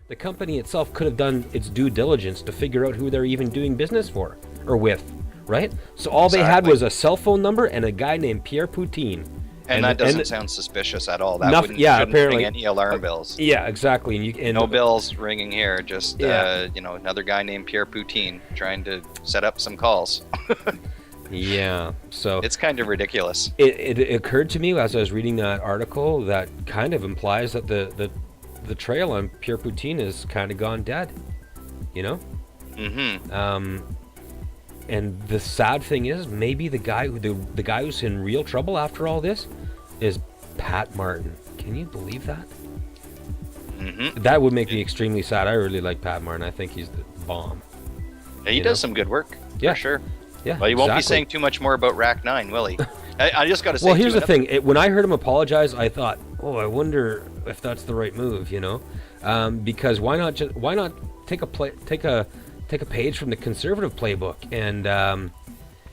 The company itself could have done its due diligence to figure out who they're even doing business for or with, right? So all they had was a cell phone number and a guy named Pierre Poutine. And that doesn't sound suspicious at all. That shouldn't apparently ring any alarm bells. Yeah, exactly. And no bells ringing here. Just another guy named Pierre Poutine trying to set up some calls. Yeah, so it's kind of ridiculous. It occurred to me as I was reading that article that kind of implies that the trail on Pierre Poutine is kind of gone dead, you know. And the sad thing is, maybe the guy who's in real trouble after all this is Pat Martin. Can you believe that? That would make me extremely sad. I really like Pat Martin. I think he's the bomb. Yeah, he does some good work. Yeah, for sure. Yeah, well, he won't be saying too much more about Rack 9, will he? I just got to say. Well, here's the thing. When I heard him apologize, I thought, I wonder if that's the right move, you know? Because why not take a page from the Conservative playbook and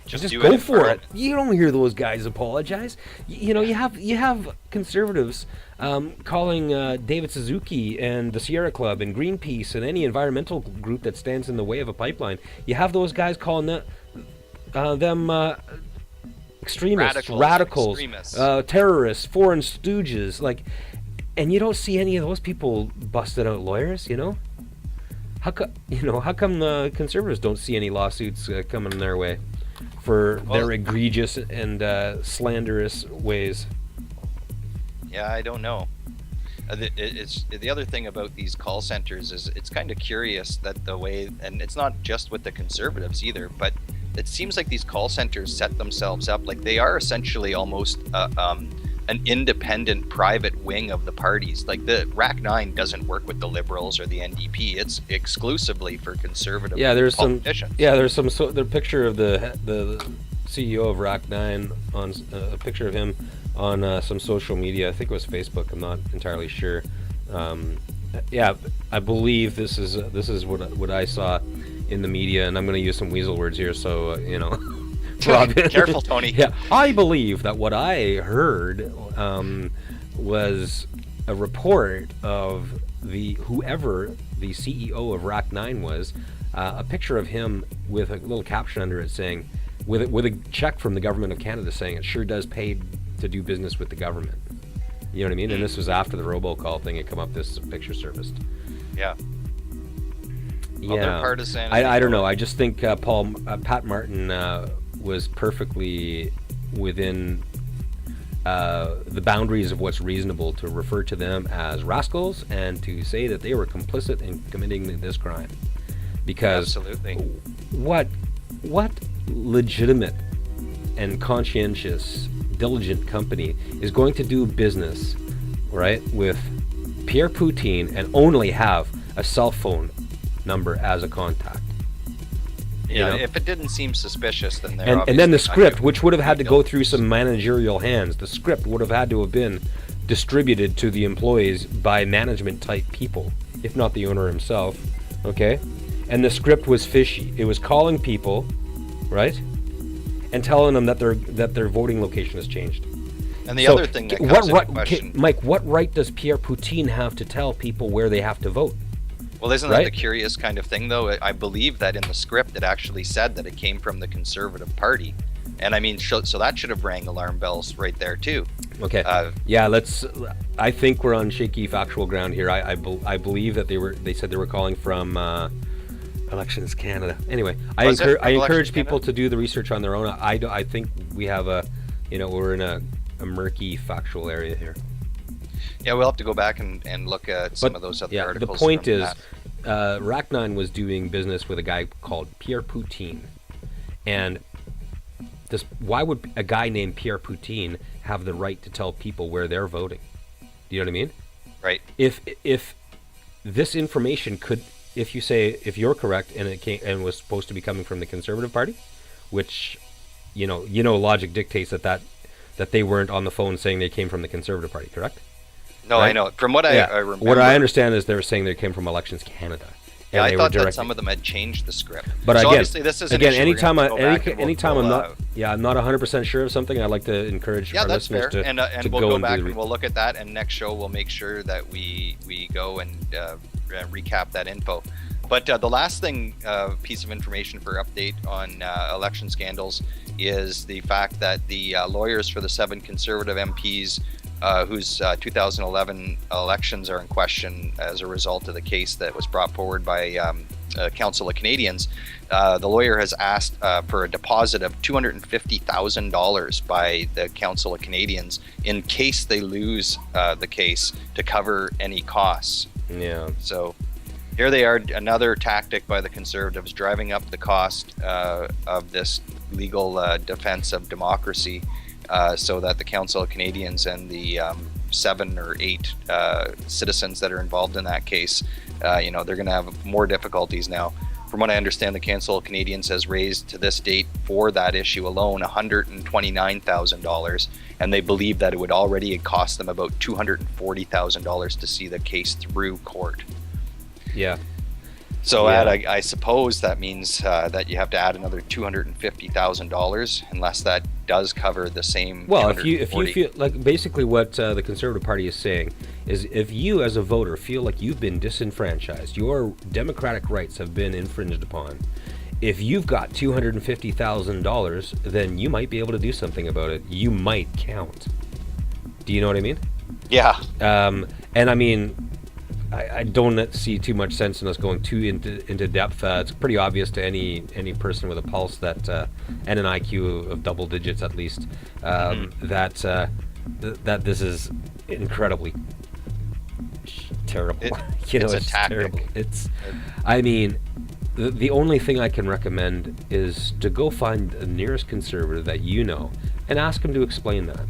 just go for it. You don't hear those guys apologize. You know, you have Conservatives calling David Suzuki and the Sierra Club and Greenpeace and any environmental group that stands in the way of a pipeline. You have those guys calling them extremists, radicals, terrorists, foreign stooges, and you don't see any of those people busted out lawyers, you know? How come the Conservatives don't see any lawsuits coming their way for their egregious and slanderous ways? Yeah, I don't know. It's the other thing about these call centers is it's kind of curious that the way, and it's not just with the Conservatives either, but it seems like these call centers set themselves up like they are essentially almost an independent private wing of the parties. Like the Rack 9 doesn't work with the Liberals or the NDP. It's exclusively for conservative politicians. There's the picture of the CEO of Rack 9 on a picture of him on some social media. I think it was Facebook. I'm not entirely sure. I believe this is what I saw in the media, and I'm going to use some weasel words here, so Careful, Tony. Yeah, I believe that what I heard was a report of whoever the CEO of Rack 9 was, a picture of him with a little caption under it saying, with a check from the government of Canada saying it sure does pay to do business with the government. You know what I mean? And this was after the robocall thing had come up. This picture surfaced. Yeah. Well, they're partisan. I don't know. I just think Pat Martin was perfectly within the boundaries of what's reasonable to refer to them as rascals and to say that they were complicit in committing this crime. Because absolutely, what legitimate and conscientious, diligent company is going to do business, right, with Pierre Poutine and only have a cell phone number as a contact? Yeah, if it didn't seem suspicious, then and then the script, which would have had to go through some managerial hands, the script would have had to have been distributed to the employees by management type people, if not the owner himself. Okay, and the script was fishy. It was calling people, right, and telling them that their voting location has changed. And the other thing that comes into question, Mike, what right does Pierre Poutine have to tell people where they have to vote? Well, isn't that the curious kind of thing, though? I believe that in the script it actually said that it came from the Conservative Party. And I mean, so that should have rang alarm bells right there, too. Okay. I think we're on shaky factual ground here. I believe that they said they were calling from Elections Canada. Anyway, I encourage people to do the research on their own. I think we have we're in a murky factual area here. Yeah, we'll have to go back and look at some of those other articles. The point is, Rack 9 was doing business with a guy called Pierre Poutine. And why would a guy named Pierre Poutine have the right to tell people where they're voting? Do you know what I mean? Right. If this information if you're correct and it came and was supposed to be coming from the Conservative Party, which logic dictates that they weren't on the phone saying they came from the Conservative Party, correct? No, right? I know. From what I remember, what I understand is they were saying they came from Elections Canada. Yeah, I thought that some of them had changed the script. But so again, obviously this is anytime I'm not 100% sure of something, I'd like to encourage our listeners to we'll go back and we'll look at that. And next show we'll make sure that we go and recap that info. But the last thing, piece of information for update on election scandals is the fact that the lawyers for the 7 Conservative MPs whose 2011 elections are in question as a result of the case that was brought forward by Council of Canadians, the lawyer has asked for a deposit of $250,000 by the Council of Canadians in case they lose the case to cover any costs. Yeah. So here they are, another tactic by the Conservatives, driving up the cost of this legal defense of democracy, so that the Council of Canadians and the 7 or 8 citizens that are involved in that case, they're going to have more difficulties now. From what I understand, the Council of Canadians has raised to this date for that issue alone $129,000, and they believe that it would already cost them about $240,000 to see the case through court. Yeah. So Yeah. I suppose that means that you have to add another $250,000, unless that does cover the same. Well, if you feel like, basically what the Conservative Party is saying is, if you as a voter feel like you've been disenfranchised, your democratic rights have been infringed upon, if you've got $250,000, then you might be able to do something about it. You might count. Do you know what I mean? Yeah. And I mean, I don't see too much sense in us going too into depth. It's pretty obvious to any person with a pulse that and an IQ of double digits at least, that this is incredibly terrible. It's a tactic. Terrible. I mean, the only thing I can recommend is to go find the nearest Conservative that you know and ask him to explain that.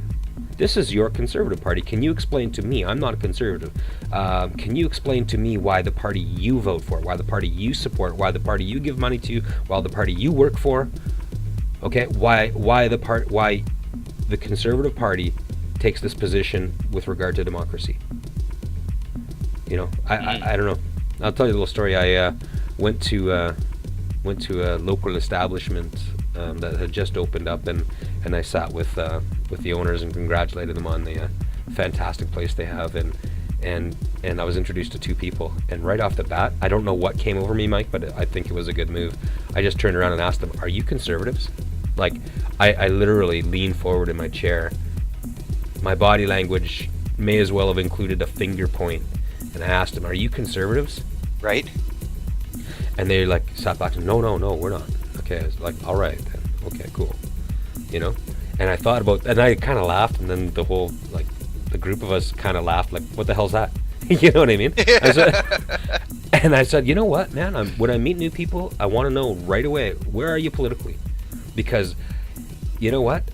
This is your Conservative Party. Can you explain to me? I'm not a Conservative. Can you explain to me why the party you vote for, why the party you support, why the party you give money to, why the party you work for, okay? Why the Conservative Party takes this position with regard to democracy? You know, I don't know. I'll tell you a little story. I went to a local establishment that had just opened up, and I sat with the owners and congratulated them on the fantastic place they have, and I was introduced to 2 people, and right off the bat, I don't know what came over me, Mike, but I think it was a good move. I just turned around and asked them, "Are you Conservatives?" Like, I literally leaned forward in my chair. My body language may as well have included a finger point, and I asked them, "Are you Conservatives?" Right? And they like sat back and, no, we're not. Okay, I was like, all right then. Okay, cool. You know? And I thought about, and I kind of laughed, and then the whole, like, the group of us kind of laughed, like, what the hell's that? You know what I mean? And I said, you know what, man? When I meet new people, I want to know right away, where are you politically? Because, you know what?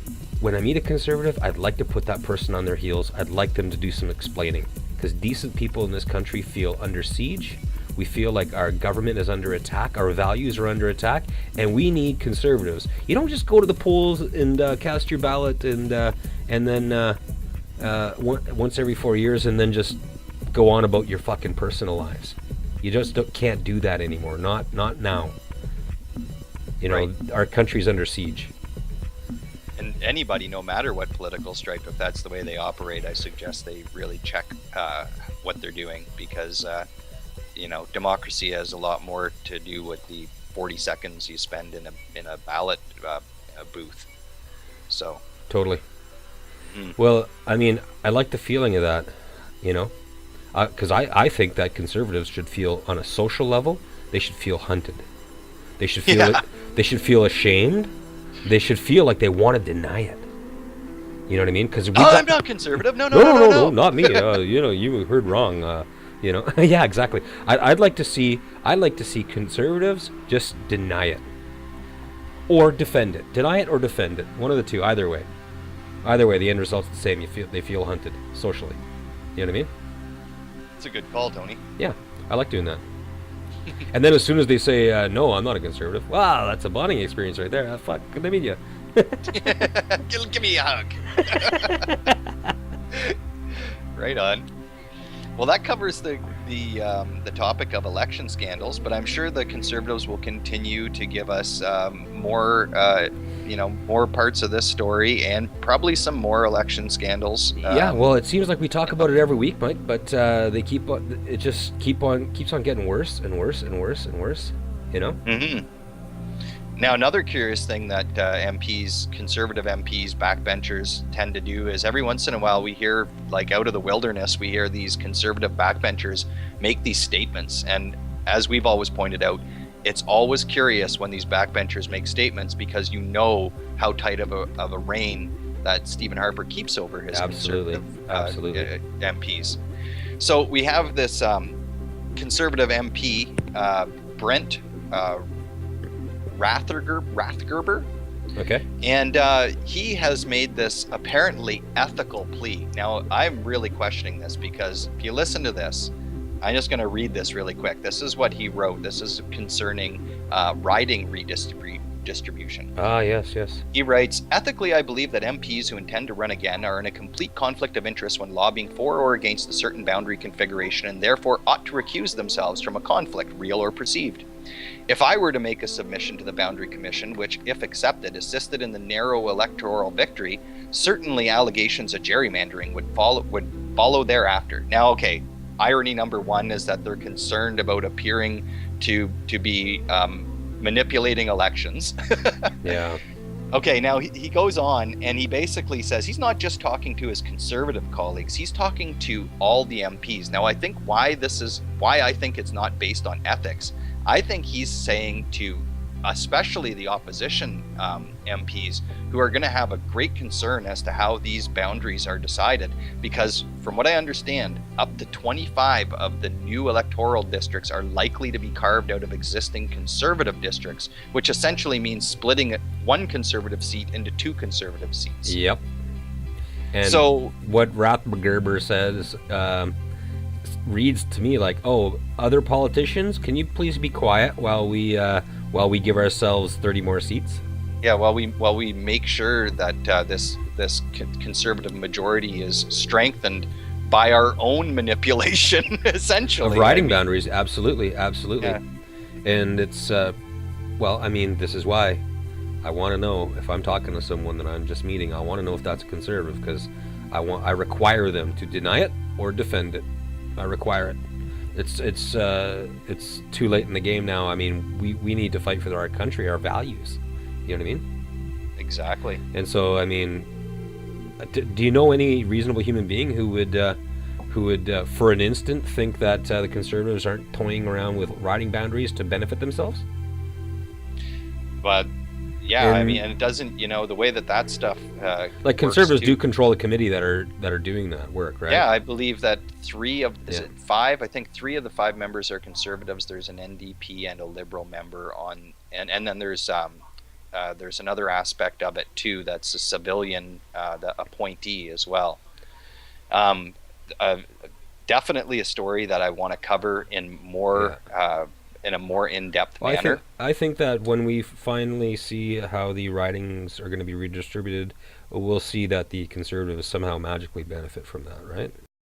When I meet a Conservative, I'd like to put that person on their heels. I'd like them to do some explaining. Because decent people in this country feel under siege. We feel like our government is under attack, our values are under attack, and we need Conservatives. You don't just go to the polls and cast your ballot and then once every 4 years and then just go on about your fucking personal lives. You just can't do that anymore. Not now. You know, right. Our country's under siege. And anybody, no matter what political stripe, if that's the way they operate, I suggest they really check what they're doing, because democracy has a lot more to do with the 40 seconds you spend in a ballot booth. So totally. Well, I mean, I like the feeling of that, you know, because I think that Conservatives should feel, on a social level, they should feel hunted. They should feel they should feel ashamed. They should feel like they want to deny it. You know what I mean? Because I'm not Conservative. No, not me. You heard wrong. Yeah, exactly. I'd like to see Conservatives just deny it, or defend it. Deny it or defend it. One of the two. Either way, the end result's the same. They feel hunted socially. You know what I mean? It's a good call, Tony. Yeah, I like doing that. And then as soon as they say no, I'm not a Conservative. Wow, that's a bonding experience right there. Fuck, good to meet you. Give me a hug. Right on. Well, that covers the the topic of election scandals, but I'm sure the Conservatives will continue to give us more more parts of this story and probably some more election scandals. Yeah, well, it seems like we talk about it every week, Mike, but they keep on, it just keeps on getting worse and worse and worse and worse. You know. Mm-hmm. Now, another curious thing that conservative MPs, backbenchers tend to do is every once in a while we hear, like out of the wilderness, we hear these conservative backbenchers make these statements. And as we've always pointed out, it's always curious when these backbenchers make statements because you know how tight of a rein that Stephen Harper keeps over his conservative MPs. So we have this conservative MP, Brent Rathgerber. Okay. And he has made this apparently ethical plea. Now, I'm really questioning this because if you listen to this, I'm just going to read this really quick. This is what he wrote. This is concerning riding redistribution. Ah, yes. He writes, ethically, I believe that MPs who intend to run again are in a complete conflict of interest when lobbying for or against a certain boundary configuration and therefore ought to recuse themselves from a conflict, real or perceived. If I were to make a submission to the Boundary Commission, which, if accepted, assisted in the narrow electoral victory, certainly allegations of gerrymandering would follow thereafter. Now, okay, irony number one is that they're concerned about appearing to be manipulating elections. Yeah. Okay, now he goes on and he basically says he's not just talking to his conservative colleagues, he's talking to all the MPs. Now, I think why I think it's not based on ethics. I think he's saying to especially the opposition MPs who are going to have a great concern as to how these boundaries are decided, because from what I understand, up to 25 of the new electoral districts are likely to be carved out of existing conservative districts, which essentially means splitting one conservative seat into two conservative seats. Yep. And so what Rathgerber says reads to me like, oh, other politicians, can you please be quiet while we give ourselves 30 more seats? Yeah, while we make sure that this conservative majority is strengthened by our own manipulation, essentially. Of riding boundaries, absolutely. Yeah. And it's this is why I want to know if I'm talking to someone that I'm just meeting. I want to know if that's a conservative, because I require them to deny it or defend it. I require it. It's too late in the game now. I mean, we need to fight for our country, our values. You know what I mean? Exactly. And so, I mean, do you know any reasonable human being who would, for an instant, think that the conservatives aren't toying around with riding boundaries to benefit themselves? But yeah, I mean, and it doesn't, the way that stuff like conservatives do control the committee that are doing that work, right? Yeah, I believe that 3 of is it 5? I think 3 of the 5 members are conservatives. There's an NDP and a Liberal member on, and then there's another aspect of it too. That's a civilian, the appointee as well. Definitely a story that I want to cover in more. In a more in-depth manner. I think that when we finally see how the ridings are going to be redistributed, we'll see that the conservatives somehow magically benefit from that, right?